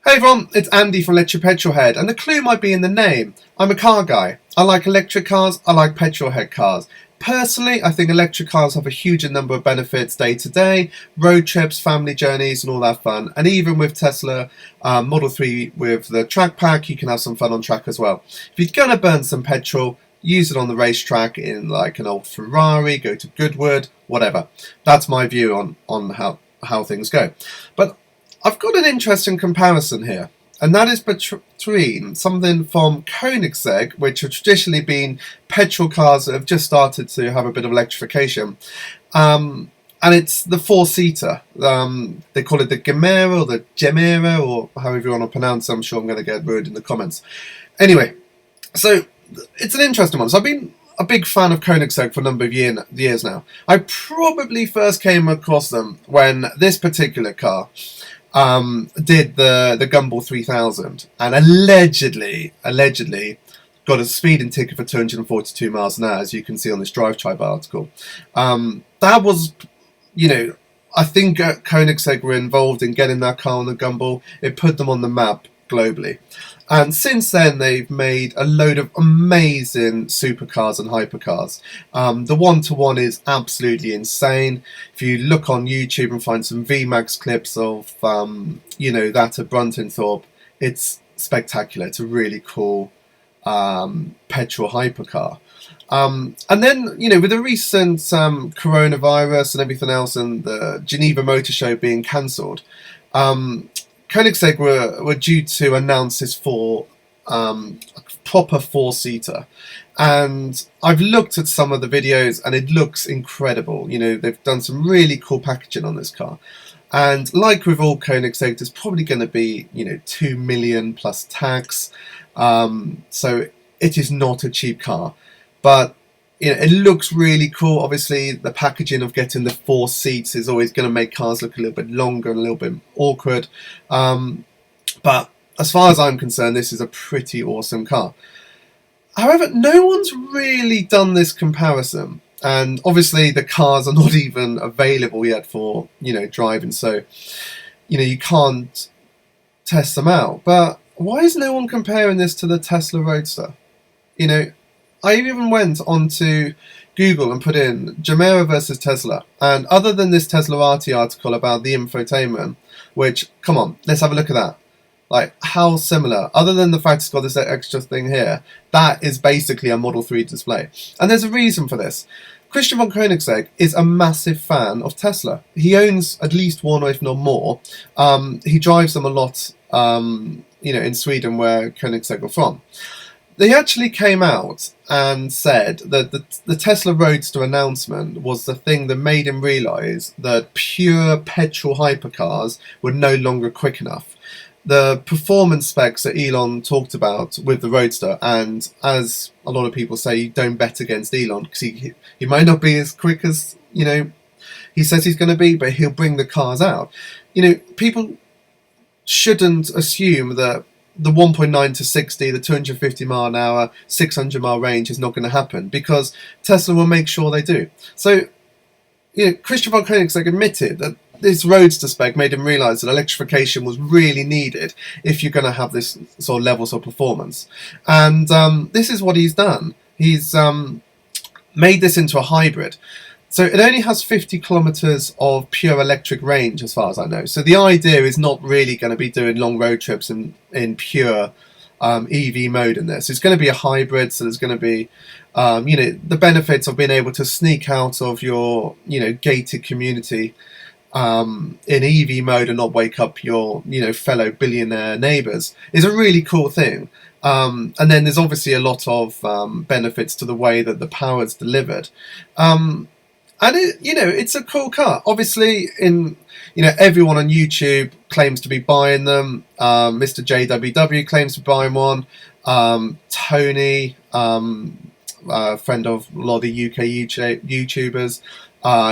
Hey everyone, it's Andy from Let Your Petrolhead, and the clue might be in the name. I'm a car guy. I like electric cars, I like petrolhead cars. Personally, I think electric cars have a huge number of benefits day to day, road trips, family journeys and all that fun. And even with Tesla Model 3 with the track pack, you can have some fun on track as well. If you're going to burn some petrol, use it on the racetrack in like an old Ferrari, go to Goodwood, whatever. That's my view on how things go. But I've got an interesting comparison here, and that is between something from Koenigsegg, which have traditionally been petrol cars that have just started to have a bit of electrification, and it's the four-seater. They call it the Gemera or the Jumeirah, or however you want to pronounce it. I'm sure I'm going to get ruined in the comments. Anyway, so it's an interesting one. So I've been a big fan of Koenigsegg for a number of years now. I probably first came across them when this particular car did the Gumball 3000 and allegedly got a speeding ticket for 242 miles an hour, as you can see on this Drive Tribe article. That was, I think Koenigsegg were involved in getting that car on the Gumball. It put them on the map globally. And since then, they've made a load of amazing supercars and hypercars. The one-to-one is absolutely insane. If you look on YouTube and find some VMAX clips of, that at Bruntingthorpe, it's spectacular. It's a really cool petrol hypercar. And then, with the recent coronavirus and everything else and the Geneva Motor Show being cancelled, Koenigsegg were due to announce this for a proper four-seater, and I've looked at some of the videos and it looks incredible. They've done some really cool packaging on this car, and like with all Koenigsegg, there's probably going to be 2 million plus tax, so it is not a cheap car, but it looks really cool. Obviously, the packaging of getting the 4 seats is always going to make cars look a little bit longer and a little bit awkward. But as far as I'm concerned, this is a pretty awesome car. However, no one's really done this comparison. And obviously, the cars are not even available yet for, driving. So, you can't test them out. But why is no one comparing this to the Tesla Roadster? I even went onto Google and put in Jumeirah versus Tesla, and other than this Tesla RT article about the infotainment, which, come on, let's have a look at that. Like, how similar, other than the fact it's got this extra thing here, that is basically a Model 3 display. And there's a reason for this. Christian von Koenigsegg is a massive fan of Tesla. He owns at least one, if not more. He drives them a lot, in Sweden, where Koenigsegg are from. They actually came out and said that the Tesla Roadster announcement was the thing that made him realise that pure petrol hypercars were no longer quick enough. The performance specs that Elon talked about with the Roadster, and as a lot of people say, you don't bet against Elon because he might not be as quick as he says he's going to be, but he'll bring the cars out. People shouldn't assume that the 1.9 to 60, the 250 mile an hour, 600 mile range is not going to happen, because Tesla will make sure they do. So, Christian von Koenigsegg admitted that this Roadster spec made him realise that electrification was really needed if you're going to have this sort of levels of performance. And this is what he's done. He's made this into a hybrid. So it only has 50 kilometers of pure electric range, as far as I know. So the idea is not really going to be doing long road trips in pure EV mode in this. It's going to be a hybrid, so there's going to be, the benefits of being able to sneak out of your, gated community in EV mode and not wake up your, fellow billionaire neighbours is a really cool thing. And then there's obviously a lot of benefits to the way that the power is delivered. And it's a cool car. Obviously, everyone on YouTube claims to be buying them. Mr. JWW claims to be buying one. Tony, friend of a lot of the UK YouTubers,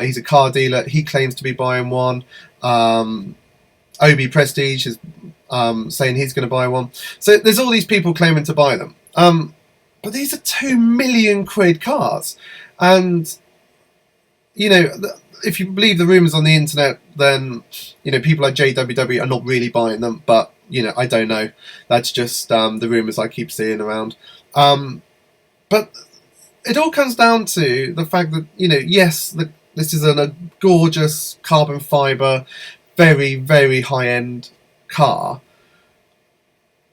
he's a car dealer. He claims to be buying one. OB Prestige is saying he's going to buy one. So there's all these people claiming to buy them. But these are £2 million cars, and if you believe the rumours on the internet, then people like JWW are not really buying them, but I don't know. That's just the rumours I keep seeing around. But it all comes down to the fact that, yes, this is a gorgeous carbon fibre, very, very high-end car.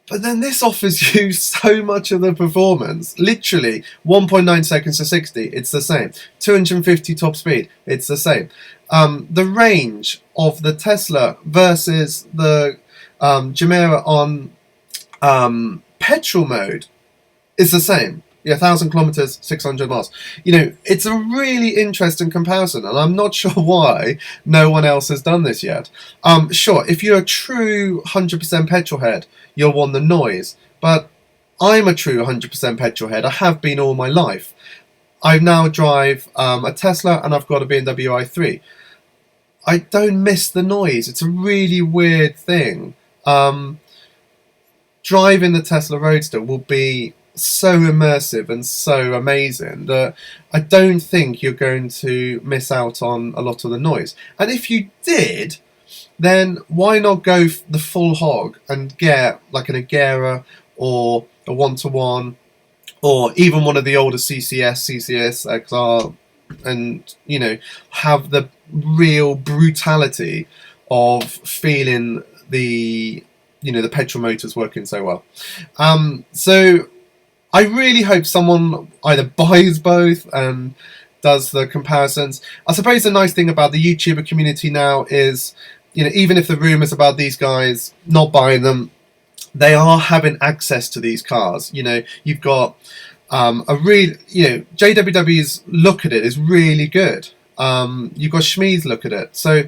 But then this offers you so much of the performance. Literally, 1.9 seconds to 60, it's the same. 250 top speed, it's the same. The range of the Tesla versus the Jumeirah on petrol mode is the same. 1,000 kilometers, 600 miles. It's a really interesting comparison, and I'm not sure why no one else has done this yet. Sure, if you're a true 100% petrol head, you'll want the noise, but I'm a true 100% petrol head. I have been all my life. I now drive a Tesla, and I've got a BMW i3. I don't miss the noise. It's a really weird thing. Driving the Tesla Roadster will be so immersive and so amazing that I don't think you're going to miss out on a lot of the noise. And if you did, then why not go the full hog and get like an Agera or a 1-to-1 or even one of the older CCS XR, and have the real brutality of feeling the petrol motors working so well. So I really hope someone either buys both and does the comparisons. I suppose the nice thing about the YouTuber community now is, even if the rumours about these guys not buying them, they are having access to these cars. You've got JWW's look at it is really good. You've got Shmee's look at it. So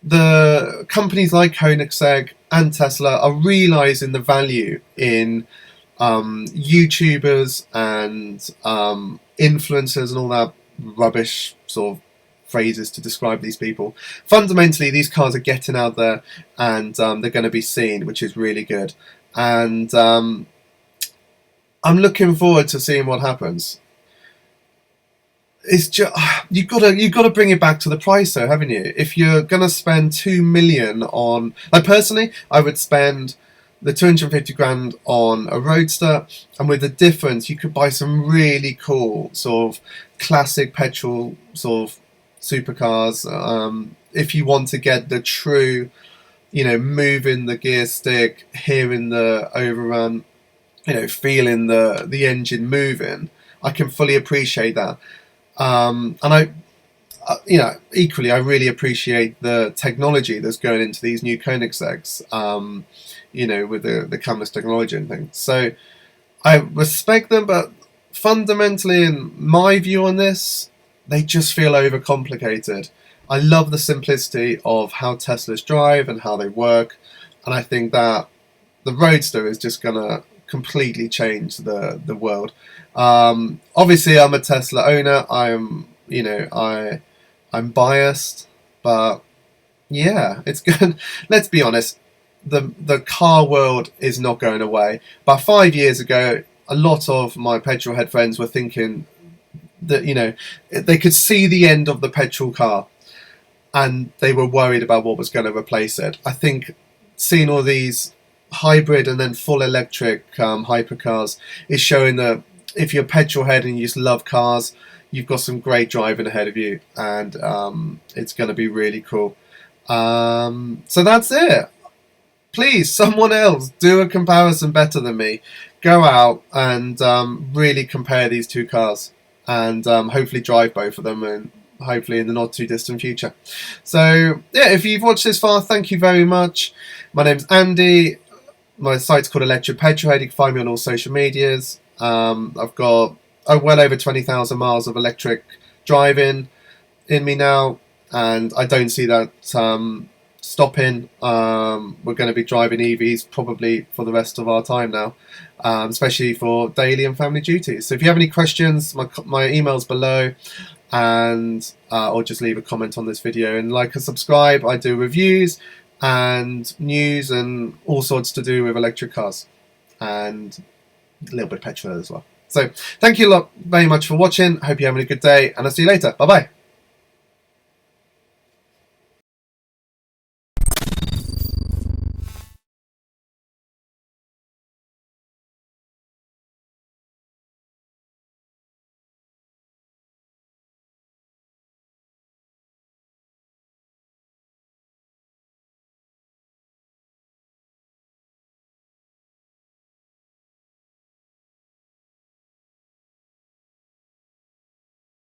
the companies like Koenigsegg and Tesla are realising the value in YouTubers and influencers and all that rubbish sort of phrases to describe these people. Fundamentally, these cars are getting out there, and they're going to be seen, which is really good. And I'm looking forward to seeing what happens. It's just you've got to bring it back to the price, though, haven't you? If you're going to spend $2 million on, like personally, I would spend the 250 grand on a Roadster, and with the difference, you could buy some really cool sort of classic petrol sort of supercars. If you want to get the true, moving the gear stick, hearing the overrun, feeling the engine moving, I can fully appreciate that. And equally, I really appreciate the technology that's going into these new Koenigsegg's, with the camless technology and things. So I respect them, but fundamentally, in my view on this, they just feel overcomplicated. I love the simplicity of how Teslas drive and how they work, and I think that the Roadster is just going to completely change the world. Obviously, I'm a Tesla owner. I'm biased, but yeah, it's good. Let's be honest. The car world is not going away. About 5 years ago, a lot of my petrolhead friends were thinking that they could see the end of the petrol car, and they were worried about what was going to replace it. I think seeing all these hybrid and then full electric hypercars is showing that if you're a petrolhead and you just love cars, you've got some great driving ahead of you, and it's going to be really cool. So that's it. Please, someone else, do a comparison better than me. Go out and really compare these two cars, and hopefully drive both of them, and hopefully in the not too distant future. So yeah, if you've watched this far, thank you very much. My name's Andy. My site's called Electric Petrolhead. You can find me on all social medias. I've got well over 20,000 miles of electric driving in me now, and I don't see that stopping. We're going to be driving EVs probably for the rest of our time now, especially for daily and family duties. So if you have any questions, my email's below, and or just leave a comment on this video and like and subscribe. I do reviews and news and all sorts to do with electric cars, and a little bit of petrol as well. So thank you a lot very much for watching. Hope you're having a good day, and I'll see you later. Bye bye.